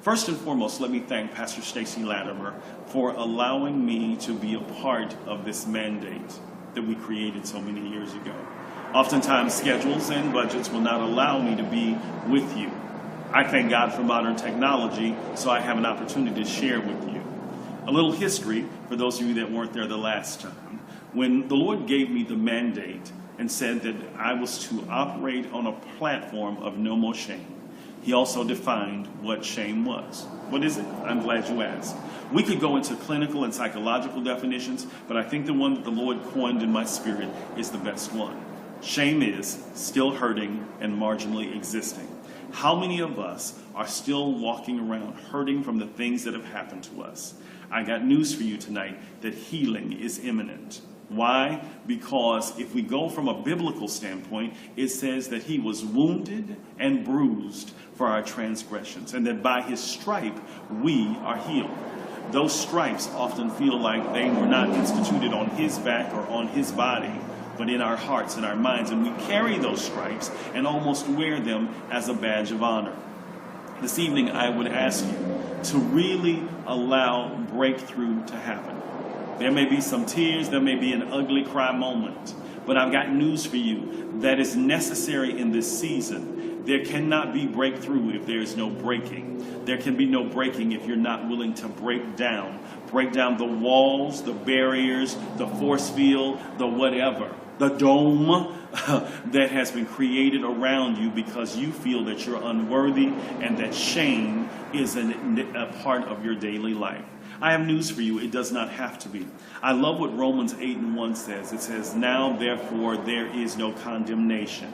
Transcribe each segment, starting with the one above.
First and foremost, let me thank Pastor Stacy Latimer for allowing me to be a part of this mandate that we created so many years ago. Oftentimes, schedules and budgets will not allow me to be with you. I thank God for modern technology, so I have an opportunity to share with you. A little history for those of you that weren't there the last time. When the Lord gave me the mandate and said that I was to operate on a platform of Nomoshame, He also defined what shame was. What is it? I'm glad you asked. We could go into clinical and psychological definitions, but I think the one that the Lord coined in my spirit is the best one. Shame is still hurting and marginally existing. How many of us are still walking around hurting from the things that have happened to us? I got news for you tonight that healing is imminent. Why? Because if we go from a biblical standpoint, it says that He was wounded and bruised for our transgressions, and that by His stripe we are healed. Those stripes often feel like they were not instituted on His back or on His body, but in our hearts and our minds, and we carry those stripes and almost wear them as a badge of honor. This evening I would ask you to really allow breakthrough to happen. There may be some tears, there may be an ugly cry moment, but I've got news for you that is necessary in this season. There cannot be breakthrough if there is no breaking. There can be no breaking if you're not willing to break down the walls, the barriers, the force field, the whatever, the dome that has been created around you because you feel that you're unworthy and that shame is a part of your daily life. I have news for you. It does not have to be. I love what Romans 8:1 says. It says, "Now therefore there is no condemnation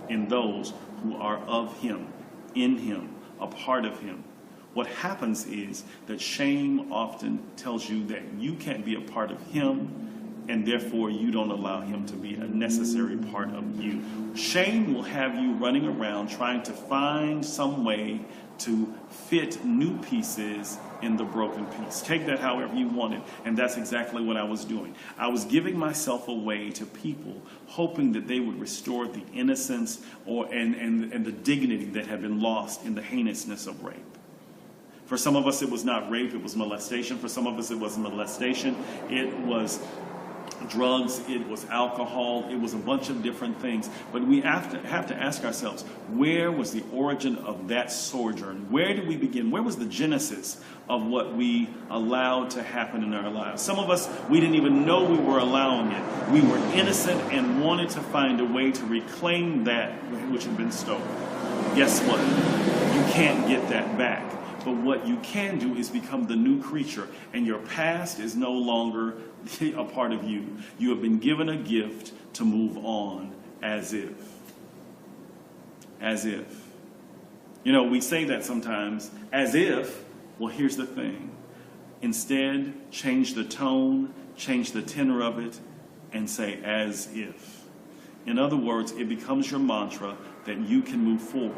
in those who are of Him, in Him, a part of Him." What happens is that shame often tells you that you can't be a part of Him, and therefore you don't allow Him to be a necessary part of you. Shame will have you running around trying to find some way to fit new pieces in the broken piece. Take that however you want it, and that's exactly what I was doing. I was giving myself away to people, hoping that they would restore the innocence and the dignity that had been lost in the heinousness of rape. For some of us, it was not rape, it was molestation. For some of us, it wasn't molestation, it was drugs, it was alcohol, it was a bunch of different things. But we have to ask ourselves, where was the origin of that sojourn? Where did we begin? Where was the genesis of what we allowed to happen in our lives? Some of us, we didn't even know we were allowing it. We were innocent and wanted to find a way to reclaim that which had been stolen. Guess what? You can't get that back. But what you can do is become the new creature, and your past is no longer a part of you. You have been given a gift to move on as if. As if. You know, we say that sometimes, as if. Well, here's the thing. Instead, change the tone, change the tenor of it, and say as if. In other words, it becomes your mantra that you can move forward.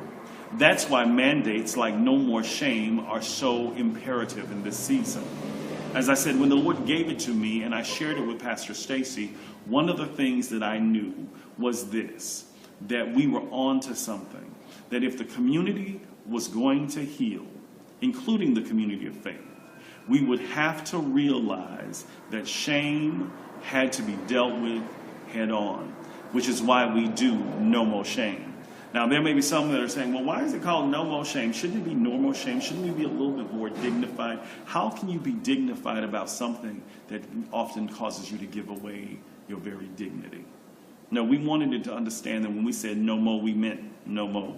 That's why mandates like no more shame are so imperative in this season. As I said, when the Lord gave it to me and I shared it with Pastor Stacy, one of the things that I knew was this, that we were on to something. That if the community was going to heal, including the community of faith, we would have to realize that shame had to be dealt with head on, which is why we do Nomoshame. Now, there may be some that are saying, well, why is it called Nomoshame? Shouldn't it be Nomoshame? Shouldn't we be a little bit more dignified? How can you be dignified about something that often causes you to give away your very dignity? No, we wanted it to understand that when we said no more, we meant no more.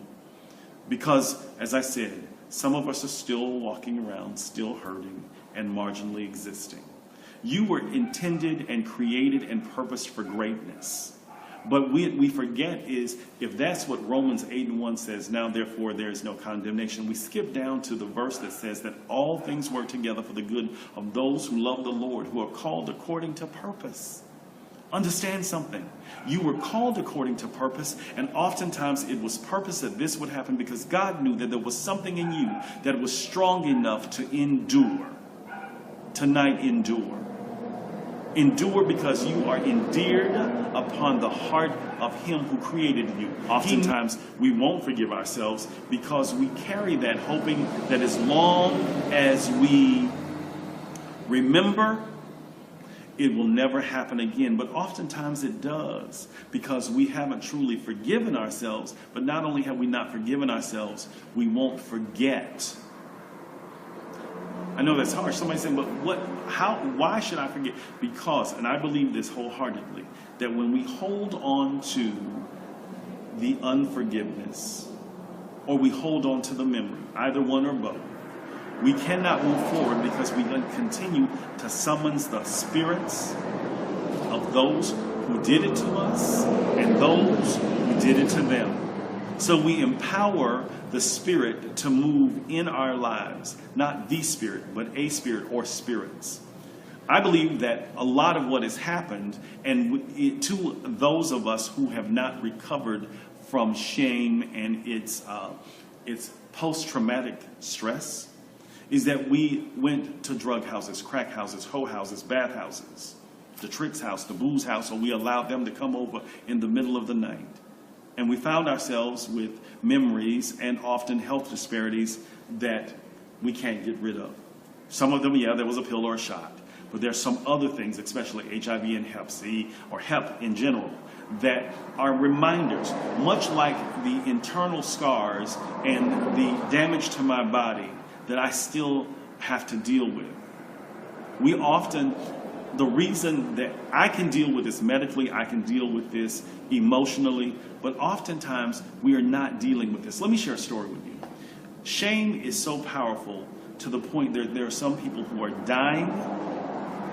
Because, as I said, some of us are still walking around, still hurting, and marginally existing. You were intended and created and purposed for greatness. But we forget is, if that's what Romans 8:1 says, now therefore there is no condemnation, we skip down to the verse that says that all things work together for the good of those who love the Lord, who are called according to purpose. Understand something. You were called according to purpose, and oftentimes it was purpose that this would happen because God knew that there was something in you that was strong enough to endure. Tonight, endure. Endure because you are endeared upon the heart of him who created you. Oftentimes, we won't forgive ourselves because we carry that, hoping that as long as we remember, it will never happen again. But oftentimes it does, because we haven't truly forgiven ourselves. But not only have we not forgiven ourselves, we won't forget. I know that's harsh. Somebody saying, but why should I forget? Because, and I believe this wholeheartedly, that when we hold on to the unforgiveness, or we hold on to the memory, either one or both, we cannot move forward because we continue to summons the spirits of those who did it to us and those who did it to them. So we empower the Spirit to move in our lives, not the Spirit, but a spirit or spirits. I believe that a lot of what has happened, and to those of us who have not recovered from shame and its post-traumatic stress, is that we went to drug houses, crack houses, hoe houses, bath houses, the tricks house, the booze house, and we allowed them to come over in the middle of the night. And we found ourselves with memories and often health disparities that we can't get rid of. Some of them, yeah, there was a pill or a shot. But there's some other things, especially HIV and Hep C, or Hep in general, that are reminders, much like the internal scars and the damage to my body that I still have to deal with. We often, the reason that I can deal with this medically, I can deal with this emotionally, but oftentimes we are not dealing with this. Let me share a story with you. Shame is so powerful to the point that there are some people who are dying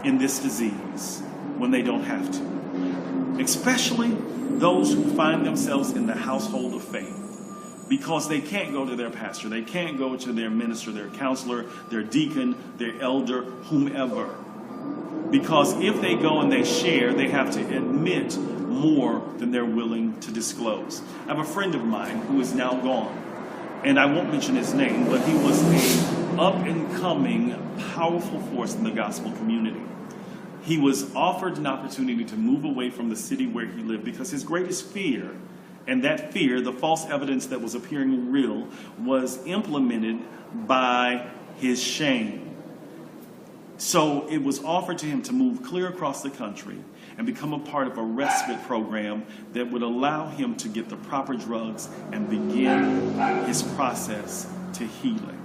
in this disease when they don't have to. Especially those who find themselves in the household of faith, because they can't go to their pastor, they can't go to their minister, their counselor, their deacon, their elder, whomever. Because if they go and they share, they have to admit more than they're willing to disclose. I have a friend of mine who is now gone, and I won't mention his name, but he was an up-and-coming, powerful force in the gospel community. He was offered an opportunity to move away from the city where he lived because his greatest fear, and that fear, the false evidence that was appearing real, was implemented by his shame. So it was offered to him to move clear across the country and become a part of a respite program that would allow him to get the proper drugs and begin his process to healing.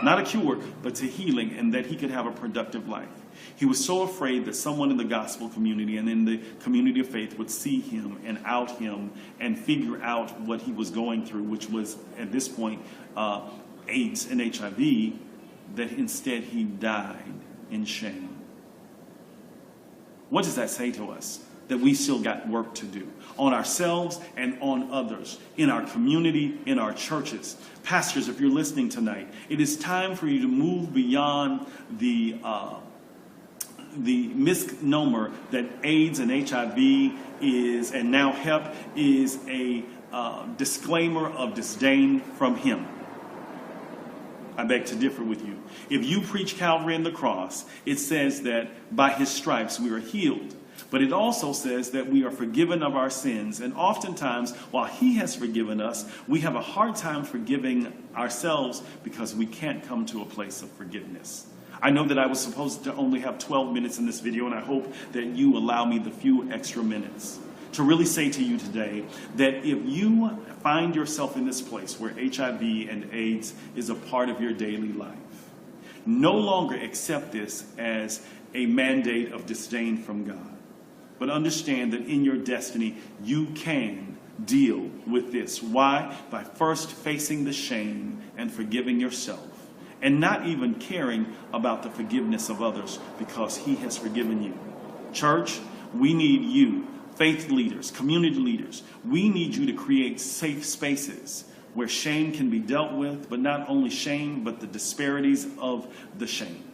Not a cure, but to healing, and that he could have a productive life. He was so afraid that someone in the gospel community and in the community of faith would see him and out him and figure out what he was going through, which was, at this point, AIDS and HIV, that instead he died in shame. What does that say to us? That we still got work to do on ourselves and on others, in our community, in our churches. Pastors, if you're listening tonight, it is time for you to move beyond the misnomer that AIDS and HIV is, and now Hep, is a disclaimer of disdain from him. I beg to differ with you. If you preach Calvary and the cross, it says that by his stripes we are healed. But it also says that we are forgiven of our sins. And oftentimes, while he has forgiven us, we have a hard time forgiving ourselves because we can't come to a place of forgiveness. I know that I was supposed to only have 12 minutes in this video, and I hope that you allow me the few extra minutes to really say to you today that if you find yourself in this place where HIV and AIDS is a part of your daily life, no longer accept this as a mandate of disdain from God, but understand that in your destiny you can deal with this. Why? By first facing the shame and forgiving yourself, and not even caring about the forgiveness of others because he has forgiven you. Church, we need you. Faith leaders, community leaders, we need you to create safe spaces where shame can be dealt with, but not only shame, but the disparities of the shame.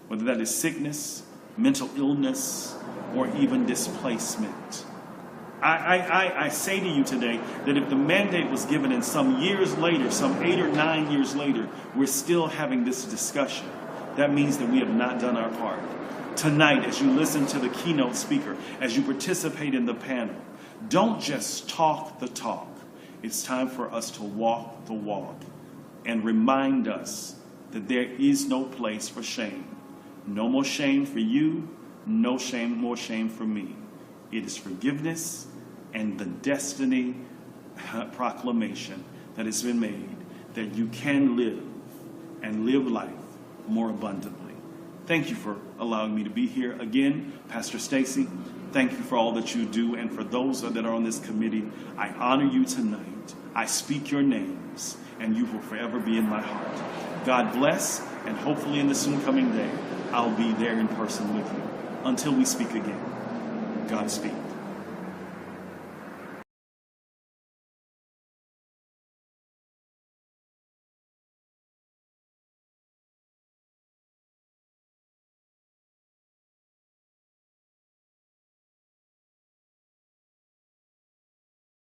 Whether that is sickness, mental illness, or even displacement. I say to you today that if the mandate was given and some years later, some 8 or 9 years later, we're still having this discussion, that means that we have not done our part. Tonight, as you listen to the keynote speaker, as you participate in the panel, don't just talk the talk. It's time for us to walk the walk and remind us that there is no place for shame. No more shame for you, no shame, more shame for me. It is forgiveness and the destiny proclamation that has been made that you can live and live life more abundantly. Thank you for allowing me to be here. Again, Pastor Stacy, thank you for all that you do. And for those that are on this committee, I honor you tonight. I speak your names, and you will forever be in my heart. God bless, and hopefully in the soon coming day, I'll be there in person with you. Until we speak again, Godspeed.